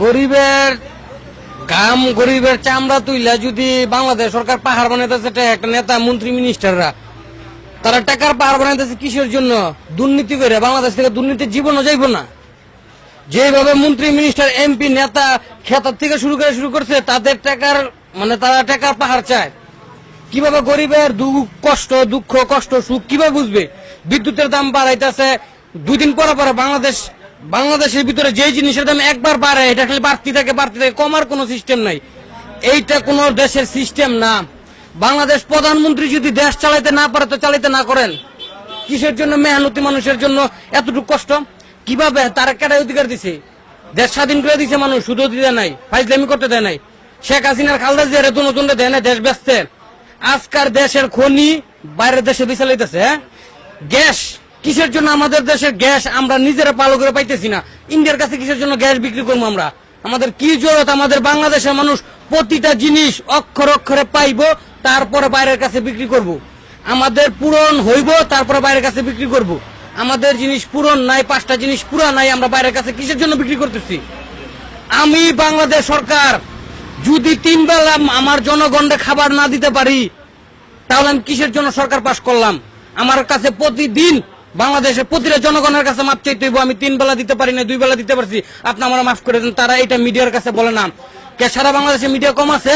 গরিবের ঘাম গরিবের চামড়া তুইলা যদি বাংলাদেশ সরকার পাহাড় বানাইতেছে একটা নেতা মন্ত্রী মিনিস্টাররা তারা টাকার পাহাড় বানাইতেছে কিসের জন্য? দুর্নীতি করে। বাংলাদেশ থেকে দুর্নীতির জীবনও যাইব না। যেভাবে মন্ত্রী মিনিস্টার এমপি নেতা খেতার থেকে শুরু করছে তাদের টাকার তারা টাকার পাহাড় চায়। কিভাবে গরিবের দুঃখ কষ্ট সুখ কিভাবে বুঝবে? বিদ্যুতের দাম বাড়াইতেছে, 2 দিন পরে বাংলাদেশের ভিতরে যে জিনিসের দাম একবার বাড়ে এটা খালি বাড়তি থাকে কমার কোনো সিস্টেম নাই। এইটা কোন দেশের সিস্টেম না। বাংলাদেশ প্রধানমন্ত্রী যদি দেশ চালাইতে না পারে তো চালাইতে না করেন। কিসের জন্য মেহনতি মানুষের জন্য এতটুকু কষ্ট? কিভাবে তারা কেটাই অধিকার দিছে? দেশ স্বাধীন করে দিছে মানুষ, শুধু দিতে নাই, ফাইজলামি করতে দেয় নাই। শেখ হাসিনার খালদা জিয়ার নতুন দেয় না, দেশ ব্যস্ত। আজকার দেশের খনি বাইরের দেশে বিছালাইতেছে। গ্যাস কিসের জন্য? আমাদের দেশের গ্যাস আমরা নিজেরা পালো করে পাইতেছি না। ইন্ডিয়ার কাছে কিসের জন্য গ্যাস বিক্রি করবো আমরা? আমাদের কি জরুরত? আমাদের বাংলাদেশের মানুষ প্রতিটা জিনিস অক্ষরে পাইবো, তারপরে বাইরের কাছে বিক্রি করব। আমাদের পূরণ হইব, তারপরে বাইরের কাছে বিক্রি করব। আমাদের জিনিস পূরণ নাই, 5টা জিনিস পুরা নাই, আমরা বাইরের কাছে কিসের জন্য বিক্রি করতেছি? আমি বাংলাদেশ সরকার যদি 3 বেলা আমার জনগণকে খাবার না দিতে পারি তাহলে আমি কিসের জন্য সরকার পাশ করলাম? আমার কাছে প্রতিদিন বাংলাদেশের প্রতিটা জনগণের কাছে মাপ চাইতে হইব। আমি 3 বেলা দিতে পারি না, 2 বেলা দিতে পারছি, আপনি আমার মাফ করে দেন। তারা এটা মিডিয়ার কাছে বলে না। কে সারা বাংলাদেশে মিডিয়া কম আছে?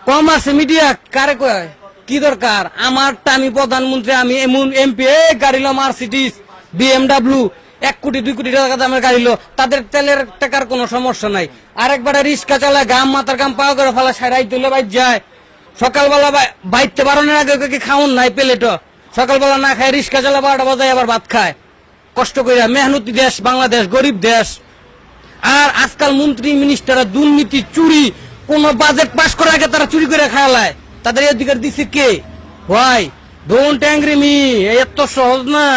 কম আছে মিডিয়া। কারে কয়? কি দরকার? আমি প্রধানমন্ত্রী, আমি এমপি, গাড়ি লো মার্সিডিজ BMW 1 কোটি 2 কোটি টাকা দামের গাড়ি লো, তাদের তেলের টাকার কোনো সমস্যা নাই। আরেকবার রিক্সা চালায় মাথার গাম পাওয়া করে ফেলা সারাই তুলে বাইর যায়। সকালবেলা বাইতে বারণের আগে কি খাওন নাই প্লেট? সকালবেলা না খায় রিক্সা চালা 12টা বাজায় আবার ভাত খায় কষ্ট করে। মেহনতি দেশ বাংলাদেশ, গরিব দেশ। আর আজকাল মন্ত্রী মিনিস্টাররা দুর্নীতি চুরি, কোন বাজেট পাস করার আগে তারা চুরি করে খাওয়ালায়। তাদের অধিকার দিচ্ছে কে? ভাই ডোন্ট অ্যাংরি মি, এত সহজ না।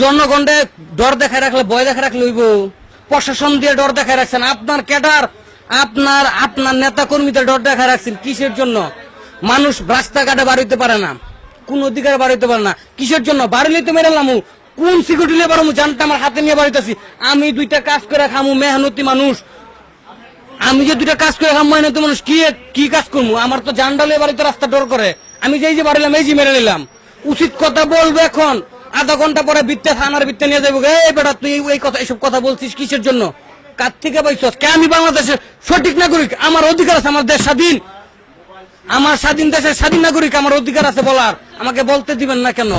জনগণে ডর দেখায় রাখলে, ভয় দেখায় রাখলে হইব। প্রশাসন দিয়ে ডর দেখায় রাখছেন, আপনার ক্যাডার আপনার নেতা কর্মীদের ডর দেখায় রাখছেন। কিসের জন্য? মানুষ রাস্তাঘাটে বার হইতে পারে না, কোন অধিকার বার হইতে পারে না। কিসের জন্য? বাড়িলেই তো মেরে লামু, কোন সিকিউরিটি নিয়ে পারমু? জানটা আমার হাতে নিয়ে বাড়িতেছি। আমি 2টা কাজ করে খামু, মেহনতি মানুষ। আমি যে 2টা কাজ করে খামু মেহনতি মানুষ, কি কাজ করবো? আমার তো জানডালে বাড়িতে রাস্তা ডর করে। আমি যে বাড়িলাম এই যে মেরে নিলাম। উচিত কথা বলবো এখন, আধা ঘন্টা পরে থানার ভিত্তে নিয়ে যাবো। এই বেটা তুই এইসব কথা বলছিস কিসের জন্য? কার থেকে পাইছস? কে? আমি বাংলাদেশের সঠিক নাগরিক, আমার অধিকার আছে, আমার দেশ স্বাধীন, আমার স্বাধীন দেশের স্বাধীন নাগরিক, আমার অধিকার আছে বলার। আমাকে বলতে দিবেন না কেন?